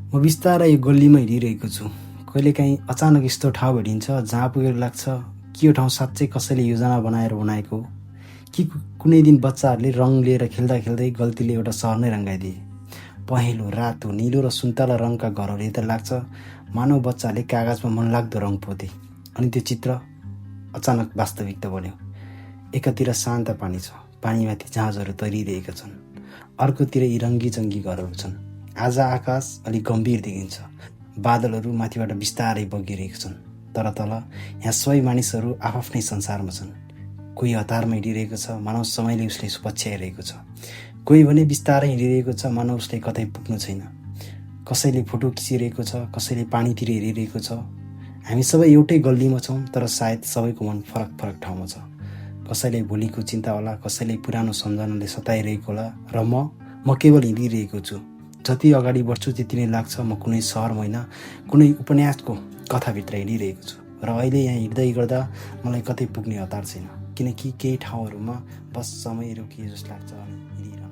म बिस्तारै यो गल्लीमा हिँडिरहेको छु। कहिलेकाहीँ अचानक यस्तो ठाउँ भेटिन्छ जहाँ पुगेर लाग्छ कि यो ठाउँ साँच्चै कसैले योजना बनाएर बनाएको हो, कि कुनै दिन बच्चाहरूले रङ लिएर खेल्दा खेल्दै गल्तीले एउटा सहर नै रङ्गाइदिए। पहेँलो, रातो, निलो र सुन्तला रङका घरहरू हेर्दा लाग्छ मानव बच्चाले कागजमा मनलाग्दो रङ पोते। अनि त्यो चित्र अचानक वास्तविकता बन्यो। एकातिर शान्त पानी छ, पानीमाथि जहाजहरू तैरिरहेका छन्। अर्कोतिर यी रङ्गीचङ्गी घरहरू छन्। आज आकाश अलि गम्भीर देखिन्छ। बादलहरू माथिबाट बिस्तारै बगिरहेका छन्। तर तल यहाँ सबै मानिसहरू आफ्नै संसारमा छन्। कोही हतारमा हिँडिरहेको छ, मानव समयले उसले पछ्याइरहेको छ। कोही भने बिस्तारै हिँडिरहेको छ, मानव उसले कतै पुग्नु छैन। कसैले फोटो खिचिरहेको छ, कसैले पानीतिर हेरिरहेको छ। हामी सबै एउटै गल्लीमा छौँ, तर सायद सबैको मन फरक फरक ठाउँमा छ। कसैले भोलिको चिन्ता होला, कसैले पुरानो सम्झनाले सताइरहेको होला, र म केवल हिँडिरहेको छु। जति अगाडि बढ्छु त्यति नै लाग्छ म कुनै सहर होइन, कुनै उपन्यासको कथाभित्र हिँडिरहेको छु। र अहिले यहाँ हिँड्दै गर्दा मलाई कतै पुग्ने हतार छैन, किनकि केही ठाउँहरूमा बस समय रोकिए जस्तो लाग्छ अनि हिँडिरहेको